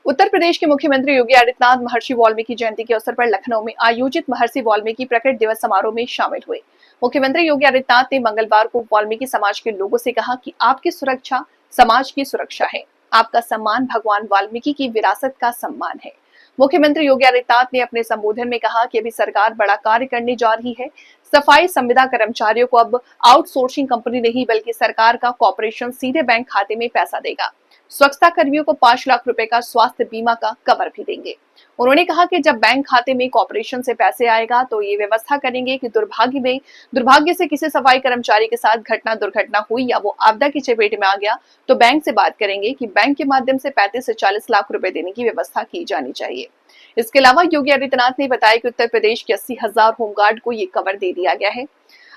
उत्तर प्रदेश के मुख्यमंत्री योगी आदित्यनाथ महर्षि वाल्मीकि जयंती के अवसर पर लखनऊ में आयोजित महर्षि वाल्मीकि प्रकट दिवस समारोह में शामिल हुए। मुख्यमंत्री योगी आदित्यनाथ ने मंगलवार को वाल्मीकि समाज के लोगों से कहा कि आपकी सुरक्षा समाज की सुरक्षा है। आपका सम्मान भगवान वाल्मीकि की विरासत का सम्मान है। मुख्यमंत्री योगी आदित्यनाथ ने अपने संबोधन में कहा कि अभी सरकार बड़ा कार्य करने जा रही है। सफाई संविदा कर्मचारियों को अब आउटसोर्सिंग कंपनी नहीं बल्कि सरकार का कॉर्पोरेशन सीधे बैंक खाते में पैसा देगा। स्वच्छता कर्मियों को 5 लाख रुपए का स्वास्थ्य बीमा का कवर भी देंगे। उन्होंने कहा कि जब बैंक खाते में कॉर्पोरेशन से पैसे आएगा तो ये व्यवस्था करेंगे कि दुर्भाग्य से किसी सफाई कर्मचारी के साथ दुर्घटना हुई या वो आपदा की चपेट में आ गया तो बैंक से बात करेंगे कि बैंक के माध्यम से 35 से 40 लाख रुपए देने की व्यवस्था की जानी चाहिए। इसके अलावा योगी आदित्यनाथ ने बताया कि उत्तर प्रदेश के 80,000 होमगार्ड को ये कवर दे दिया गया है।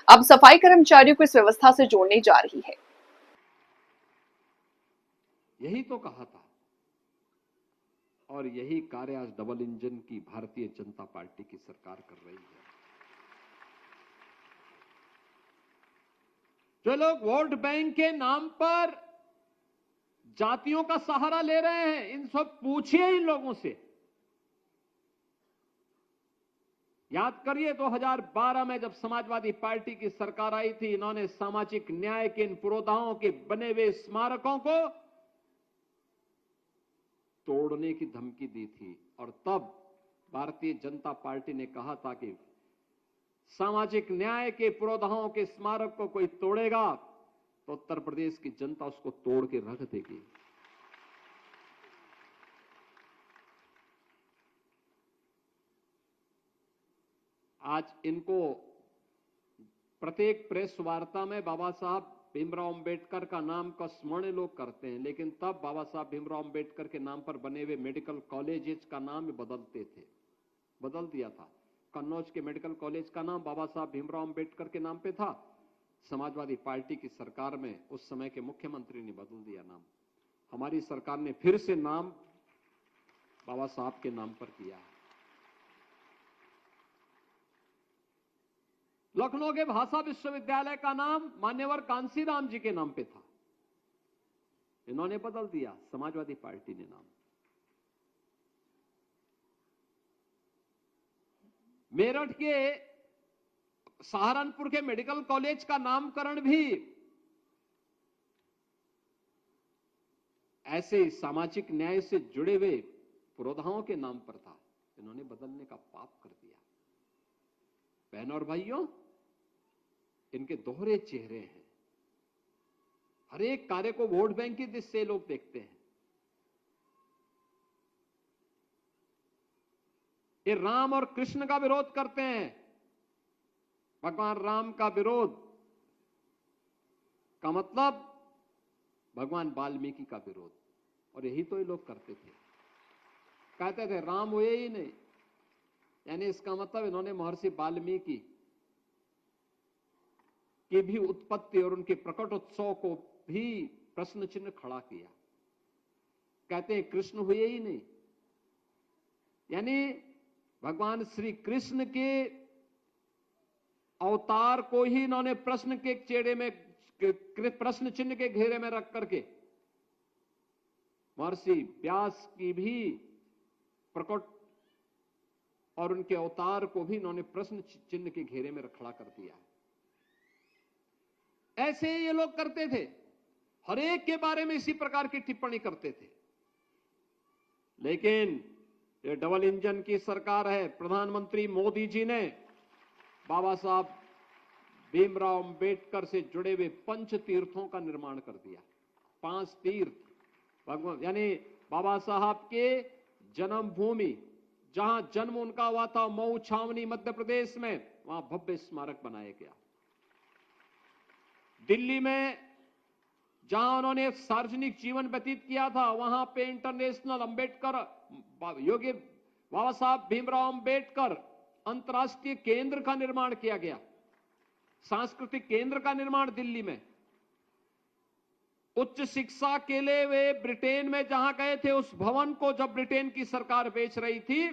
अब सफाई कर्मचारियों को इस व्यवस्था से जोड़ने जा रही है। यही तो कहा था और यही कार्य आज डबल इंजन की भारतीय जनता पार्टी की सरकार कर रही है। जो लोग वोट बैंक के नाम पर जातियों का सहारा ले रहे हैं, इन सब पूछिए इन लोगों से। याद करिए 2012 में जब समाजवादी पार्टी की सरकार आई थी, इन्होंने सामाजिक न्याय के इन पुरोधाओं के बने हुए स्मारकों को तोड़ने की धमकी दी थी और तब भारतीय जनता पार्टी ने कहा था कि सामाजिक न्याय के पुरोधाओं के स्मारक को कोई तोड़ेगा तो उत्तर प्रदेश की जनता उसको तोड़ के रख देगी। आज इनको प्रत्येक प्रेस वार्ता में बाबा साहब भीमराव अंबेडकर का नाम का स्मरण लोग करते हैं, लेकिन तब बाबा साहब भीमराव अंबेडकर के नाम पर बने हुए मेडिकल कॉलेजेस का नाम बदलते थे, बदल दिया था। कन्नौज के मेडिकल कॉलेज का नाम बाबा साहब भीमराव अंबेडकर के नाम पे था। समाजवादी पार्टी की सरकार में उस समय के मुख्यमंत्री ने बदल दिया नाम। हमारी सरकार ने फिर से नाम बाबा साहब के नाम पर किया। लखनऊ के भाषा विश्वविद्यालय का नाम मान्यवर कांसीराम जी के नाम पे था, इन्होंने बदल दिया, समाजवादी पार्टी ने नाम। मेरठ के सहारनपुर के मेडिकल कॉलेज का नामकरण भी ऐसे सामाजिक न्याय से जुड़े हुए पुरोधाओं के नाम पर था, इन्होंने बदलने का पाप कर दिया। बहनों और भाइयों, इनके दोहरे चेहरे हैं। हर एक कार्य को वोट बैंक की दृष्टि से लोग देखते हैं। ये राम और कृष्ण का विरोध करते हैं, भगवान राम का विरोध का मतलब भगवान वाल्मीकि का विरोध, और यही तो ये लोग करते थे। कहते थे राम हुए ही नहीं, यानी इसका मतलब इन्होंने महर्षि वाल्मीकि की भी उत्पत्ति और उनके प्रकट उत्सव को भी प्रश्न चिन्ह खड़ा किया। कहते हैं कृष्ण हुए ही नहीं, यानी भगवान श्री कृष्ण के अवतार को ही इन्होंने प्रश्न के चेहरे में, प्रश्न चिन्ह के घेरे में रख करके महर्षि व्यास की भी प्रकट और उनके अवतार को भी इन्होंने प्रश्न चिन्ह के घेरे में खड़ा कर दिया। ऐसे ये लोग करते थे, हर एक के बारे में इसी प्रकार की टिप्पणी करते थे। लेकिन ये डबल इंजन की सरकार है, प्रधानमंत्री मोदी जी ने बाबा साहब भीमराव अंबेडकर से जुड़े हुए पंच तीर्थों का निर्माण कर दिया। 5 तीर्थ भगवान, यानी बाबा साहब के जन्मभूमि, जहां जन्म उनका हुआ था मऊ छावनी मध्य प्रदेश में, वहां भव्य स्मारक बनाया गया। दिल्ली में जहां उन्होंने सार्वजनिक जीवन व्यतीत किया था, वहां पे इंटरनेशनल अंबेडकर योगी बाबा साहब भीमराव अंबेडकर अंतर्राष्ट्रीय केंद्र का निर्माण किया गया, सांस्कृतिक केंद्र का निर्माण दिल्ली में। उच्च शिक्षा के लिए वे ब्रिटेन में जहां गए थे, उस भवन को जब ब्रिटेन की सरकार बेच रही थी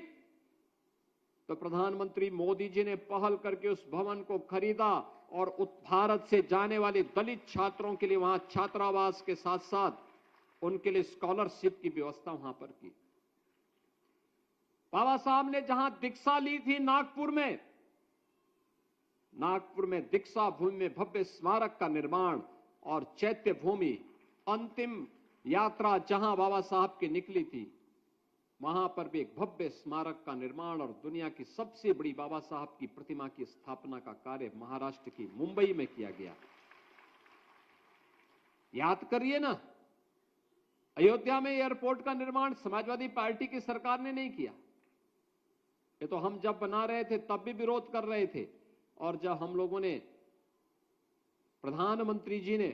तो प्रधानमंत्री मोदी जी ने पहल करके उस भवन को खरीदा और भारत से जाने वाले दलित छात्रों के लिए वहां छात्रावास के साथ साथ उनके लिए स्कॉलरशिप की व्यवस्था वहां पर की। बाबा साहब ने जहां दीक्षा ली थी नागपुर में दीक्षा भूमि में भव्य स्मारक का निर्माण और चैत्य भूमि अंतिम यात्रा जहां बाबा साहब की निकली थी, वहां पर भी एक भव्य स्मारक का निर्माण और दुनिया की सबसे बड़ी बाबा साहब की प्रतिमा की स्थापना का कार्य महाराष्ट्र की मुंबई में किया गया। याद करिए ना, अयोध्या में एयरपोर्ट का निर्माण समाजवादी पार्टी की सरकार ने नहीं किया। ये तो हम जब बना रहे थे तब भी विरोध कर रहे थे, और जब हम लोगों ने, प्रधानमंत्री जी ने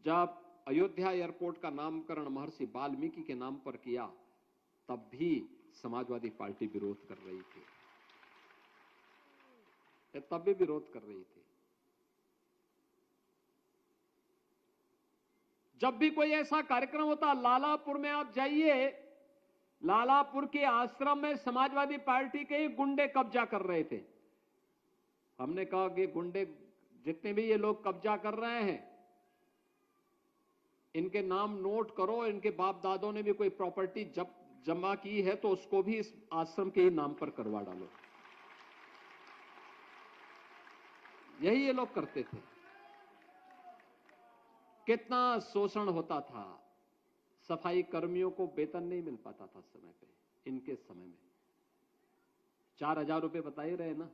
जब अयोध्या एयरपोर्ट का नामकरण महर्षि वाल्मीकि के नाम पर किया, तब भी समाजवादी पार्टी विरोध कर रही थी, तब भी विरोध कर रही थी। जब भी कोई ऐसा कार्यक्रम होता, लालापुर में आप जाइए, लालापुर के आश्रम में समाजवादी पार्टी के ही गुंडे कब्जा कर रहे थे। हमने कहा कि गुंडे जितने भी ये लोग कब्जा कर रहे हैं, इनके नाम नोट करो, इनके बाप दादों ने भी कोई प्रॉपर्टी जमा की है तो उसको भी इस आश्रम के ही नाम पर करवा डालो। यही ये लोग करते थे। कितना शोषण होता था, सफाई कर्मियों को वेतन नहीं मिल पाता था समय पे। इनके समय में 4,000 रुपए बता ही रहे ना।